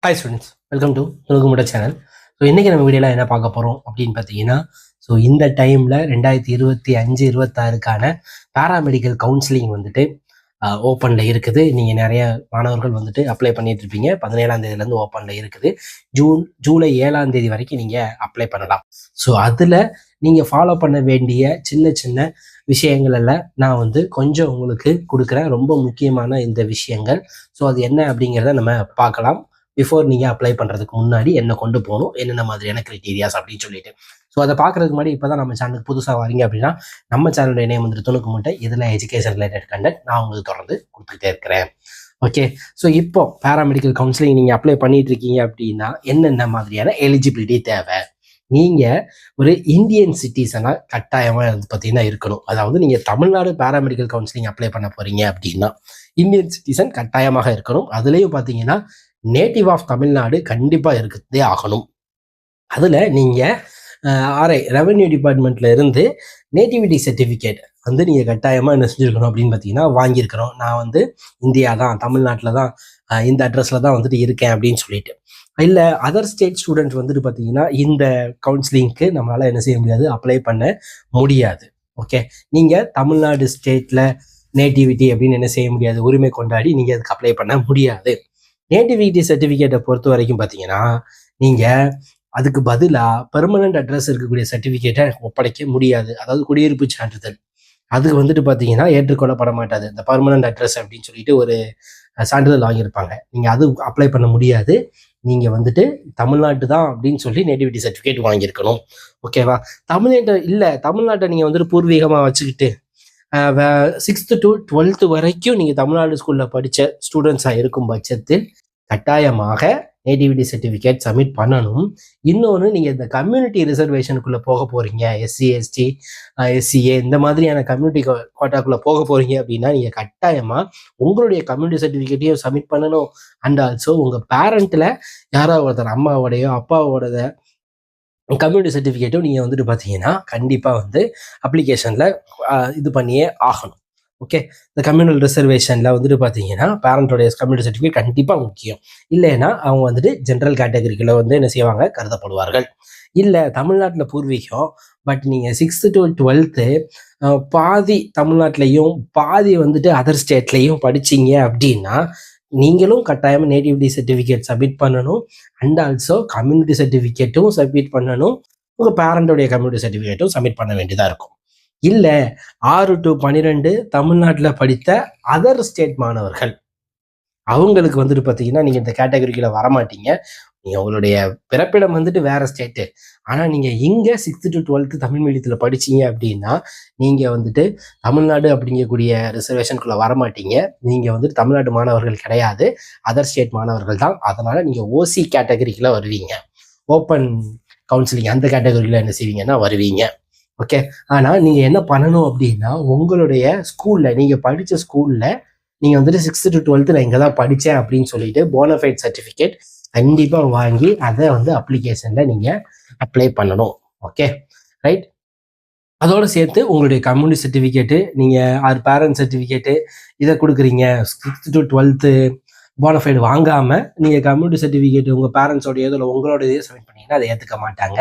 Hi students, welcome to துணுக்குமுட channel. So இன்றைக்கி நம்ம வீடியோவில் என்ன பார்க்க போகிறோம் அப்படின்னு பார்த்தீங்கன்னா, ஸோ இந்த டைமில் 2025-26க்கான பேராமெடிக்கல் கவுன்சிலிங் வந்துட்டு ஓப்பனில் இருக்குது. நீங்கள் நிறைய மாணவர்கள் வந்துட்டு அப்ளை பண்ணிட்டு இருப்பீங்க. 17ஆம் தேதியிலேருந்து ஓப்பனில் இருக்குது. ஜூலை 7ஆம் தேதி வரைக்கும் நீங்கள் அப்ளை பண்ணலாம். ஸோ அதில் நீங்கள் ஃபாலோ பண்ண வேண்டிய சின்ன சின்ன விஷயங்களில் நான் வந்து கொஞ்சம் உங்களுக்கு கொடுக்குறேன். ரொம்ப முக்கியமான இந்த விஷயங்கள். ஸோ அது என்ன அப்படிங்கிறத நம்ம பார்க்கலாம். பிஃபோர் நீங்கள் அப்ளை பண்ணுறதுக்கு முன்னாடி என்ன கொண்டு போகணும், என்னென்ன மாதிரியான கிரைட்டீரியாஸ் அப்படின்னு சொல்லிட்டு. ஸோ அதை பார்க்குறதுக்கு முன்னாடி இப்போ தான் நம்ம சேனலுக்கு புதுசாக வரீங்க அப்படின்னா, நம்ம சேனலுடைய நேம் வந்துட்டு துணுக்குமுட்டை. இதில் எஜுகேஷன் ரிலேட்டட் கண்டென்ட் நான் உங்களுக்கு தொடர்ந்து கொடுத்துக்கிட்டே இருக்கிறேன். ஓகே, ஸோ இப்போ பேராமெடிக்கல் கவுன்சிலிங் நீங்கள் அப்ளை பண்ணிட்டு இருக்கீங்க அப்படின்னா என்னென்ன மாதிரியான எலிஜிபிலிட்டி தேவை? நீங்கள் ஒரு இந்தியன் சிட்டிசனாக கட்டாயமாக பார்த்தீங்கன்னா இருக்கணும். அதாவது நீங்கள் தமிழ்நாடு பேராமெடிக்கல் கவுன்சிலிங் அப்ளை பண்ண போகிறீங்க அப்படின்னா இந்தியன் சிட்டிசன் கட்டாயமாக இருக்கணும். அதுலேயும் பார்த்தீங்கன்னா நேட்டிவ் ஆஃப் தமிழ்நாடு கண்டிப்பாக இருக்கிறதே ஆகணும். அதில் நீங்கள் ரெவென்யூ டிபார்ட்மெண்ட்டில் இருந்து நேட்டிவிட்டி சர்டிஃபிகேட் வந்து நீங்கள் கட்டாயமாக என்ன செஞ்சுருக்கணும் அப்படின்னு பார்த்தீங்கன்னா வாங்கியிருக்கிறோம். நான் வந்து இந்தியா தான், தமிழ்நாட்டில் தான், இந்த அட்ரஸில் தான் வந்துட்டு இருக்கேன் அப்படின்னு சொல்லிட்டு. இல்லை அதர் ஸ்டேட் ஸ்டூடெண்ட் வந்துட்டு பார்த்தீங்கன்னா இந்த கவுன்சிலிங்க்கு நம்மளால் என்ன செய்ய முடியாது, அப்ளை பண்ண முடியாது. ஓகே, நீங்கள் தமிழ்நாடு ஸ்டேட்டில் நேட்டிவிட்டி அப்படின்னு என்ன செய்ய முடியாது, உரிமை கொண்டாடி நீங்கள் அதுக்கு அப்ளை பண்ண முடியாது. நேட்டிவிட்டி சர்டிஃபிகேட்டை பொறுத்த வரைக்கும் பார்த்தீங்கன்னா நீங்கள் அதுக்கு பதிலாக பெர்மனண்ட் அட்ரஸ் இருக்கக்கூடிய சர்டிஃபிகேட்டை ஒப்படைக்க முடியாது. அதாவது குடியிருப்பு சான்றிதழ் அதுக்கு வந்துட்டு பார்த்தீங்கன்னா ஏற்றுக்கொள்ளப்பட மாட்டாது. இந்த பர்மனண்ட் அட்ரஸ் அப்படின்னு சொல்லிட்டு ஒரு சான்றிதழ் வாங்கியிருப்பாங்க. நீங்கள் அது அப்ளை பண்ண முடியாது. நீங்கள் வந்துட்டு தமிழ்நாட்டு தான் அப்படின்னு சொல்லி நேட்டிவிட்டி சர்டிஃபிகேட் வாங்கியிருக்கணும். ஓகேவா? தமிழ்நாட்டை நீங்கள் வந்துட்டு பூர்வீகமாக வச்சுக்கிட்டு 6th to 12th வரைக்கும் நீங்கள் தமிழ்நாடு ஸ்கூலில் படித்த ஸ்டூடெண்ட்ஸாக இருக்கும் பட்சத்தில் கட்டாயமாக நேட்டிவிட்டி சர்டிஃபிகேட் சப்மிட் பண்ணணும். இன்னொன்று, நீங்கள் இந்த கம்யூனிட்டி ரிசர்வேஷனுக்குள்ளே போக போகிறீங்க, SC ST SCA இந்த மாதிரியான கம்யூனிட்டி கோட்டாக்குள்ளே போக போகிறீங்க அப்படின்னா நீங்கள் கட்டாயமாக உங்களுடைய கம்யூனிட்டி சர்டிஃபிகேட்டையும் சப்மிட் பண்ணணும். அண்ட் ஆல்சோ உங்கள் பேரண்ட்டில் யாராவது ஒருத்தர், அம்மாவோடையோ அப்பாவோட கம்யூனிட்டி சர்டிஃபிகேட்டும் நீங்கள் வந்துட்டு பார்த்தீங்கன்னா கண்டிப்பாக வந்து அப்ளிகேஷனில் இது பண்ணியே ஆகணும். ஓகே, இந்த கம்யூனல் ரிசர்வேஷனில் வந்துட்டு பார்த்தீங்கன்னா பேரண்ட்டோடைய கம்யூனிட்டி சர்டிஃபிகேட் கண்டிப்பாக முக்கியம். இல்லைன்னா அவங்க வந்துட்டு ஜென்ரல் கேட்டகரிக்குள்ள வந்து என்ன செய்வாங்க, கருதப்படுவார்கள். இல்லை தமிழ்நாட்டில் பூர்வீகம், பட் நீங்கள் 6th to 12th பாதி தமிழ்நாட்டிலையும் பாதி வந்துட்டு அதர் ஸ்டேட்லையும் படிச்சிங்க அப்படின்னா நீங்களும் கட்டாயமாக நேட்டிவிட்டி சர்டிஃபிகேட் சப்மிட் பண்ணணும். அண்ட் ஆல்சோ கம்யூனிட்டி சர்டிஃபிகேட்டும் சப்மிட் பண்ணணும். உங்கள் பேரண்ட்டோடைய கம்யூனிட்டி சர்டிஃபிகேட்டும் சப்மிட் பண்ண வேண்டியதாக இருக்கும். இல்லை 6 to 12 தமிழ்நாட்டில் படித்த அதர் ஸ்டேட் மாணவர்கள் அவங்களுக்கு வந்துட்டு பார்த்தீங்கன்னா நீங்கள் இந்த கேட்டகரிக்குள்ள வரமாட்டீங்க. நீங்கள் உங்களுடைய பிறப்பிடம் வந்துட்டு வேற ஸ்டேட்டு, ஆனால் நீங்கள் இங்கே 6th to 12th தமிழ் மீடியத்தில் படிச்சீங்க அப்படின்னா நீங்கள் வந்துட்டு தமிழ்நாடு அப்படிங்கக்கூடிய ரிசர்வேஷனுக்குள்ளே வரமாட்டீங்க. நீங்கள் வந்துட்டு தமிழ்நாடு மாணவர்கள் கிடையாது, அதர் ஸ்டேட் மாணவர்கள் தான். அதனால் நீங்கள் OC கேட்டகரிக்குள்ள வருவீங்க. ஓப்பன் கவுன்சிலிங் அந்த கேட்டகரியில் என்ன செய்வீங்கன்னா வருவீங்க. ஓகே, ஆனால் நீங்கள் என்ன பண்ணணும் அப்படின்னா உங்களுடைய ஸ்கூலில், நீங்கள் படித்த ஸ்கூலில் நீங்கள் வந்துட்டு 6th to 12th நான் இங்கே தான் படித்தேன் அப்படின்னு சொல்லிட்டு போனஃபைட் சர்டிஃபிகேட் கண்டிப்பாக வாங்கி அதை வந்து அப்ளிகேஷனில் நீங்கள் அப்ளை பண்ணணும். Okay right. அதோடு சேர்த்து உங்களுடைய கம்யூனிட்டி சர்டிஃபிகேட்டு, நீங்கள் பேரண்ட் சர்டிஃபிகேட்டு இதை கொடுக்குறீங்க. 6th to 12th போனஃபைடு வாங்காமல் நீங்கள் கம்யூனிட்டி சர்டிஃபிகேட் உங்கள் பேரண்ட்ஸோடைய இதில் உங்களோட இதையே சப்மிட் பண்ணிங்கன்னா அதை ஏற்றுக்க மாட்டாங்க.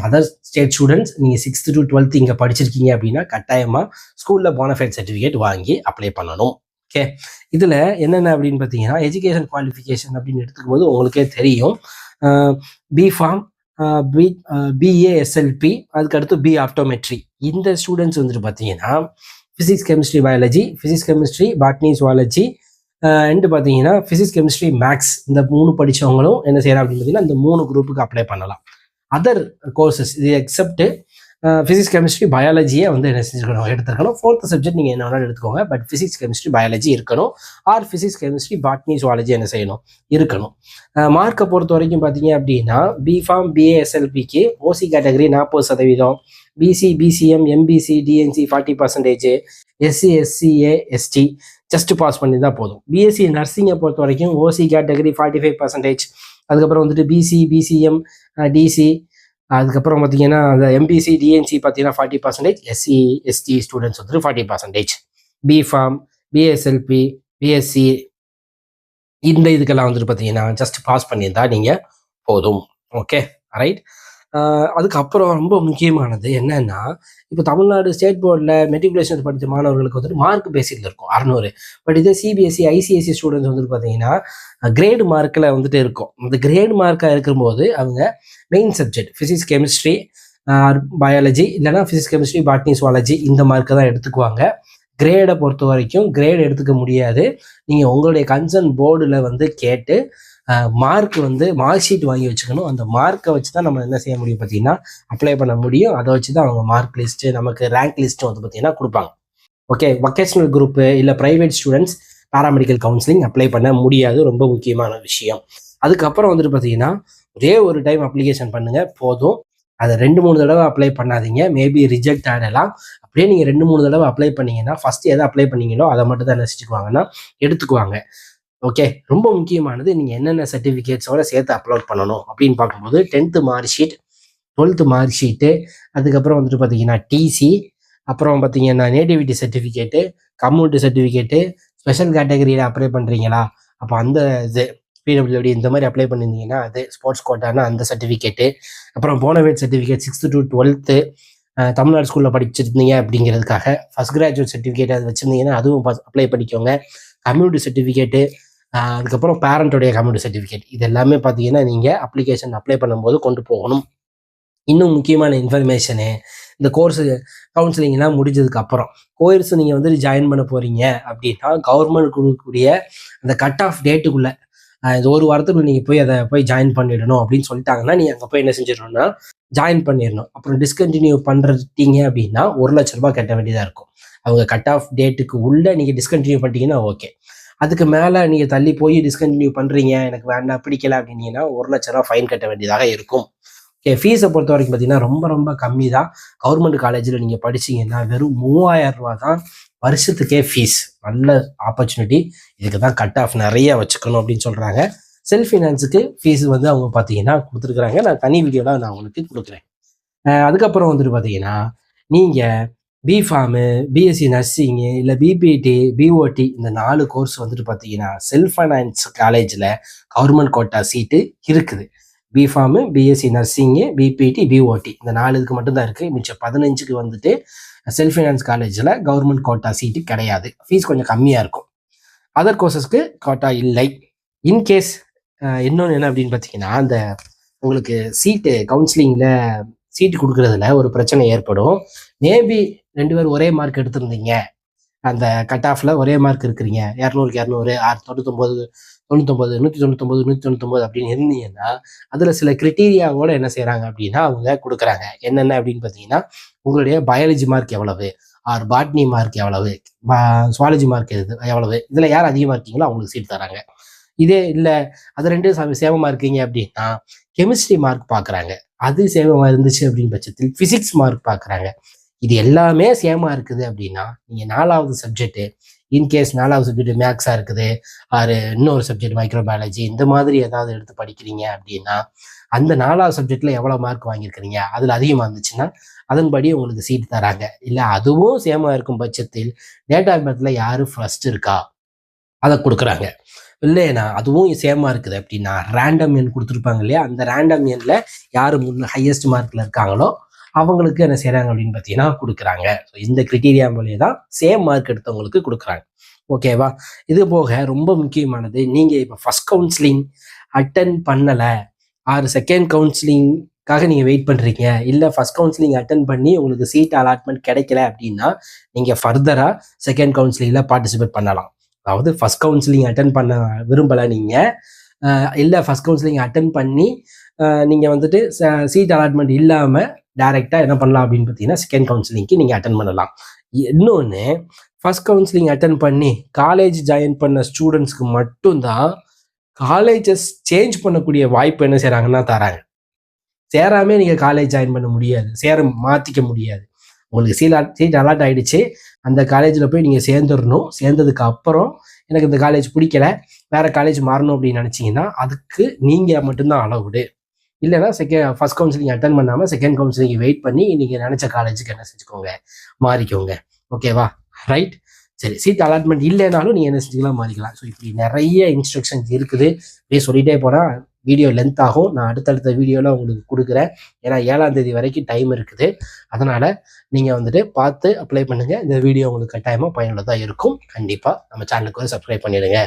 அதர் ஸ்டேட் ஸ்டூடெண்ட்ஸ் நீங்கள் 6th to 12th இங்கே படிச்சிருக்கீங்க அப்படின்னா கட்டாயமாக ஸ்கூலில் போனஃபைட் சர்டிஃபிகேட் வாங்கி அப்ளை பண்ணணும். ஓகே, இதில் என்னென்ன அப்படின்னு பார்த்தீங்கன்னா எஜுகேஷன் குவாலிஃபிகேஷன் அப்படின்னு எடுத்துக்கும் போது உங்களுக்கே தெரியும். பிஃபார்ம், BA SLP, அதுக்கடுத்து B ஆப்டோமெட்ரி. இந்த ஸ்டூடெண்ட்ஸ் வந்துட்டு பார்த்தீங்கன்னா physics chemistry biology, physics chemistry botany zoology and பார்த்தீங்கன்னா ஃபிசிக்ஸ் கெமிஸ்ட்ரி மேக்ஸ், இந்த 3 படித்தவங்களும் என்ன செய்யலாம் அப்படின்னு பார்த்தீங்கன்னா இந்த 3 குரூப்புக்கு அப்ளை பண்ணலாம். அதர் கோர்சஸ் இது எக்ஸப்ட் ஃபிசிக்ஸ் கெமிஸ்ட்ரி பயாலஜியை வந்து என்ன செஞ்சுக்கணும், எடுத்துருக்கணும். 4th சப்ஜெக்ட் நீங்கள் என்ன வேணாலும் எடுத்துக்கோங்க, பட் ஃபிசிக்ஸ் கெமிஸ்ட்ரி பயாலஜி இருக்கணும். Or physics chemistry botany zoology என்ன செய்யணும், இருக்கணும். மார்க்கை பொறுத்த வரைக்கும் பார்த்தீங்க அப்படின்னா பிஃபார்ம் BA SLPக்கு OC category 40%, BC BCM MBC DNC 40%, SC SCA ST just pass பண்ணி தான் போதும். BSc நர்சிங்கை பொறுத்த வரைக்கும் OC கேட்டகரி 45%, அதுக்கப்புறம் வந்துட்டு BC BCM DC, அதுக்கப்புறம் பார்த்தீங்கன்னா அந்த MPC DNC பார்த்தீங்கன்னா 40%, SC ST ஸ்டூடெண்ட்ஸ் வந்துட்டு 40%. பிஃபார்ம் BSLP BSc இந்த இதுக்கெல்லாம் வந்துட்டு பார்த்தீங்கன்னா ஜஸ்ட் பாஸ் பண்ணியிருந்தா நீங்கள் போதும். Okay, right. அதுக்கப்புறம் ரொம்ப முக்கியமானது என்னன்னா, இப்போ தமிழ்நாடு ஸ்டேட் போர்டில் மெட்ரிகுலேஷன் படித்த மாணவர்களுக்கு வந்துட்டு மார்க் பேசிக்கில் இருக்கும் 600. பட் இதே சிபிஎஸ்சி ஐசிஎஸ்சி ஸ்டூடெண்ட்ஸ் வந்துட்டு பார்த்தீங்கன்னா கிரேடு மார்க்கில் வந்துட்டு இருக்கும். இந்த கிரேடு மார்க்காக இருக்கும்போது அவங்க main subject physics chemistry biology இல்லைனா ஃபிசிக்ஸ் கெமிஸ்ட்ரி பாட்னி சுவாலஜி இந்த மார்க்கை தான் எடுத்துக்குவாங்க. கிரேடை பொறுத்த வரைக்கும் கிரேட் எடுத்துக்க முடியாது. நீங்கள் உங்களுடைய கன்சர்ன் போர்டில் வந்து கேட்டு மார்க் வந்து மார்க் ஷீட் வாங்கி வச்சுக்கணும். அந்த மார்க்கை வச்சு தான் நம்ம என்ன செய்ய முடியும் பார்த்தீங்கன்னா அப்ளை பண்ண முடியும். அதை வச்சு தான் அவங்க மார்க் லிஸ்ட்டு நமக்கு ரேங்க் லிஸ்ட்டும் வந்து பார்த்தீங்கன்னா கொடுப்பாங்க. ஓகே, வொகேஷனல் குரூப்பு இல்லை private students paramedical counselling apply பண்ண முடியாது. ரொம்ப முக்கியமான விஷயம். அதுக்கப்புறம் வந்துட்டு பார்த்தீங்கன்னா ஒரே ஒரு டைம் அப்ளிகேஷன் பண்ணுங்கள் போதும். அதை 2-3 தடவை அப்ளை பண்ணாதீங்க. மேபி ரிஜெக்ட் ஆகிடலாம். அப்படியே நீங்கள் 2-3 தடவை அப்ளை பண்ணீங்கன்னா ஃபஸ்ட்டு எதை அப்ளை பண்ணீங்களோ அதை மட்டும் தான் என்ன செஞ்சுக்குவாங்கன்னா எடுத்துக்குவாங்க. ஓகே, ரொம்ப முக்கியமானது நீங்கள் என்னென்ன சர்டிஃபிகேட்ஸோட சேர்த்து அப்லோட் பண்ணணும் அப்படின்னு பார்க்கும்போது 10th mark sheet, 12th mark sheet, அதுக்கப்புறம் வந்துட்டு பார்த்தீங்கன்னா டிசி, அப்புறம் பார்த்தீங்கன்னா nativity certificate, community certificate, special கேட்டகரியில் அப்ளை பண்ணுறீங்களா அப்போ அந்த இது பிடபிள்யூடி இந்த மாதிரி அப்ளை பண்ணியிருந்தீங்கன்னா அது, ஸ்போர்ட்ஸ் கோட்டானா அந்த சர்டிஃபிகேட்டு, அப்புறம் போனவேட் certificate 6th to 12th Tamil Nadu ஸ்கூலில் படிச்சிருந்தீங்க அப்படிங்கிறதுக்காக ஃபஸ்ட் கிராஜுவேட் சர்டிஃபிகேட் அது வச்சுருந்தீங்கன்னா அதுவும் அப்ளை பண்ணிக்கோங்க. கம்யூனிட்டி சர்டிஃபிகேட்டு, அதுக்கப்புறம் பேரண்ட்டோடைய கம்யூனிட்டி சர்டிஃபிகேட் இது எல்லாமே பார்த்தீங்கன்னா நீங்கள் அப்ளிகேஷன் அப்ளை பண்ணும்போது கொண்டு போகணும். இன்னும் முக்கியமான இன்ஃபர்மேஷனு, இந்த கோர்ஸு கவுன்சிலிங்லாம் முடிஞ்சதுக்கப்புறம் கோர்ஸ் நீங்கள் வந்து ஜாயின் பண்ண போகிறீங்க அப்படின்னா கவர்மெண்ட் கொடுக்கக்கூடிய அந்த கட் ஆஃப் டேட்டுக்குள்ளே இது ஒரு வாரத்துக்குள்ள நீங்கள் போய் அதை போய் ஜாயின் பண்ணிடணும் அப்படின்னு சொல்லிட்டாங்கன்னா நீங்கள் அங்கே போய் என்ன செஞ்சிடணும்னா ஜாயின் பண்ணிடணும். அப்புறம் டிஸ்கண்டினியூ பண்ணுறீங்க அப்படின்னா 1 லட்ச ரூபாய் கட்ட வேண்டியதாக இருக்கும். அவங்க கட் ஆஃப் டேட்டுக்கு உள்ளே நீங்கள் டிஸ்கண்டினியூ பண்ணிட்டீங்கன்னா ஓகே. அதுக்கு மேலே நீங்கள் தள்ளி போய் டிஸ்கண்டினியூ பண்ணுறீங்க எனக்கு வேண்டாம் பிடிக்கல அப்படின்னீங்கன்னா 1 லட்ச ரூபா ஃபைன் கட்ட வேண்டியதாக இருக்கும். ஓகே, ஃபீஸை பொறுத்த வரைக்கும் பார்த்தீங்கன்னா ரொம்ப ரொம்ப கம்மி தான். கவர்மெண்ட் காலேஜில் நீங்கள் படிச்சிங்கன்னா வெறும் 3000 ரூபா தான் வருஷத்துக்கே ஃபீஸ். நல்ல ஆப்பர்ச்சுனிட்டி. இதுக்கு தான் கட் ஆஃப் நிறைய வச்சுக்கணும் அப்படின்னு சொல்கிறாங்க. செல்ஃப் ஃபினான்ஸுக்கு ஃபீஸ் வந்து அவங்க பார்த்தீங்கன்னா கொடுத்துருக்குறாங்க. நான் தனி வீடியோவில் நான் உங்களுக்கு கொடுக்குறேன். அதுக்கப்புறம் வந்துட்டு பார்த்தீங்கன்னா நீங்கள் பிஃபார்மு, பிஎஸ்சி நர்சிங்கு இல்லை பிபிடி, பிஓடி இந்த 4 கோர்ஸ் வந்துட்டு பார்த்தீங்கன்னா செல்ஃப் ஃபைனான்ஸ் காலேஜில் கவர்மெண்ட் கோட்டா சீட்டு இருக்குது. பிஃபார்மு, பிஎஸ்சி நர்சிங்கு, பிபிடி, பிஓடி இந்த 4 இதுக்கு மட்டும்தான் இருக்குது. மிச்சம் 15க்கு வந்துட்டு செல்ஃப் ஃபைனான்ஸ் காலேஜில் கவர்மெண்ட் கோட்டா சீட்டு கிடையாது. ஃபீஸ் கொஞ்சம் கம்மியாக இருக்கும். அதர் கோர்சஸ்க்கு கோட்டா இல்லை. இன்கேஸ் இன்னொன்று என்ன அப்படின்னு பார்த்தீங்கன்னா அந்த உங்களுக்கு சீட்டு கவுன்சிலிங்கில் சீட்டு கொடுக்குறதுல ஒரு பிரச்சனை ஏற்படும். மேபி 2 பேர் ஒரே மார்க் எடுத்திருந்தீங்க, அந்த கட் ஆஃபில் ஒரே மார்க் இருக்கிறீங்க 200க்கு 200, 99, 99, 199, 199 அப்படின்னு இருந்தீங்கன்னா அதில் சில கிரிட்டீரியாவோட என்ன செய்கிறாங்க அப்படின்னா அவங்க கொடுக்குறாங்க. என்னென்ன அப்படின்னு பார்த்தீங்கன்னா உங்களுடைய பயாலஜி மார்க் எவ்வளவு, ஆர் பாட்னி மார்க் எவ்வளவு, சுவாலஜி மார்க் எவ்வளவு, இதில் யார் அதிகமாக இருக்கீங்களோ அவங்களுக்கு சீட் தராங்க. இதே இல்லை அது 2 சேமமாக இருக்கீங்க அப்படின்னா கெமிஸ்ட்ரி மார்க் பார்க்குறாங்க. அது சேமமாக இருந்துச்சு அப்படின்னு பட்சத்தில் ஃபிசிக்ஸ் மார்க் பார்க்குறாங்க. இது எல்லாமே சேமாக இருக்குது அப்படின்னா நீங்கள் 4வது சப்ஜெக்ட்டு இன்கேஸ் 4வது சப்ஜெக்ட் மேக்ஸாக இருக்குது, ஆறு இன்னொரு சப்ஜெக்ட் மைக்ரோபயாலஜி இந்த மாதிரி ஏதாவது எடுத்து படிக்கிறீங்க அப்படின்னா அந்த 4வது சப்ஜெக்டில் எவ்வளோ மார்க் வாங்கியிருக்கிறீங்க அதில் அதிகமாக இருந்துச்சுன்னா அதன்படி உங்களுக்கு சீட் தராங்க. இல்லை அதுவும் சேமாக இருக்கும் பட்சத்தில் டேட் ஆஃப் பர்த்தில் யார் ஃபர்ஸ்ட் இருக்கா அதை கொடுக்குறாங்க. இல்லைன்னா அதுவும் சேமாக இருக்குது அப்படின்னா ரேண்டம் எண் கொடுத்துருப்பாங்க இல்லையா, அந்த ரேண்டம் எண்ணில் யார் ஹையஸ்ட் மார்க்கில் இருக்காங்களோ அவங்களுக்கு என்ன செய்கிறாங்க அப்படின்னு பார்த்தீங்கன்னா கொடுக்குறாங்க. ஸோ இந்த கிரிட்டீரியா மூலியம் தான் சேம் மார்க் எடுத்தவங்களுக்கு கொடுக்குறாங்க. ஓகேவா? இது போக ரொம்ப முக்கியமானது, நீங்கள் இப்போ ஃபஸ்ட் கவுன்சிலிங் அட்டன் பண்ணலை ஆறு செகண்ட் கவுன்சிலிங்காக நீங்கள் வெயிட் பண்ணுறீங்க, இல்லை ஃபஸ்ட் கவுன்சிலிங் அட்டன் பண்ணி உங்களுக்கு சீட் அலாட்மெண்ட் கிடைக்கல அப்படின்னா நீங்கள் ஃபர்தராக செகண்ட் கவுன்சிலிங்கில் பார்ட்டிசிபேட் பண்ணலாம். அதாவது ஃபஸ்ட் கவுன்சிலிங் அட்டன் பண்ண விரும்பலை நீங்கள், இல்லை ஃபஸ்ட் கவுன்சிலிங் அட்டன் பண்ணி நீங்கள் வந்துட்டு சீட் அலாட்மெண்ட் இல்லாமல் டைரெக்டாக என்ன பண்ணலாம் அப்படின்னு பார்த்தீங்கன்னா செகண்ட் கவுன்சிலிங்க்கு நீங்கள் அட்டன் பண்ணலாம். இன்னொன்று, ஃபஸ்ட் கவுன்சிலிங் அட்டன் பண்ணி காலேஜ் ஜாயின் பண்ண ஸ்டூடெண்ட்ஸ்க்கு மட்டும்தான் காலேஜஸ் சேஞ்ச் பண்ணக்கூடிய வாய்ப்பு என்ன செய்கிறாங்கன்னா தராங்க. சேராமே நீங்கள் காலேஜ் ஜாயின் பண்ண முடியாது, மாற்றிக்க முடியாது. உங்களுக்கு சீட் அலாட் ஆகிடுச்சு, அந்த காலேஜில் போய் நீங்கள் சேர்ந்துடணும். சேர்ந்ததுக்கு அப்புறம் எனக்கு இந்த காலேஜ் பிடிக்கல வேறு காலேஜ் மாறணும் அப்படின்னு நினச்சிங்கன்னா அதுக்கு நீங்கள் மட்டும்தான் அலவுடு. இல்லைன்னா ஃபஸ்ட் கவுன்சிலிங் அட்டன் பண்ணாமல் செகண்ட் கவுன்சிலிங் வெயிட் பண்ணி நீங்கள் நினச்ச காலேஜுக்கு என்ன செஞ்சுக்கோங்க, மாறிக்கோங்க. ஓகேவா? ரைட். சரி, சீட் அலாட்மெண்ட் இல்லைனாலும் நீங்கள் என்ன செஞ்சுக்கலாம், மாறிக்கலாம். ஸோ இப்படி நிறைய இன்ஸ்ட்ரக்ஷன்ஸ் இருக்குது. அப்படியே சொல்லிகிட்டே போனால் வீடியோ லென்த் ஆகும். நான் அடுத்தடுத்த வீடியோவில் உங்களுக்கு கொடுக்குறேன். ஏன்னா 7ஆம் தேதி வரைக்கும் டைம் இருக்குது. அதனால் நீங்கள் வந்துட்டு பார்த்து அப்ளை பண்ணுங்கள். இந்த வீடியோ உங்களுக்கு கட்டாயமாக பயனுள்ளதாக இருக்கும். கண்டிப்பாக நம்ம சேனலுக்கு வந்து சப்ஸ்கிரைப் பண்ணிடுங்க.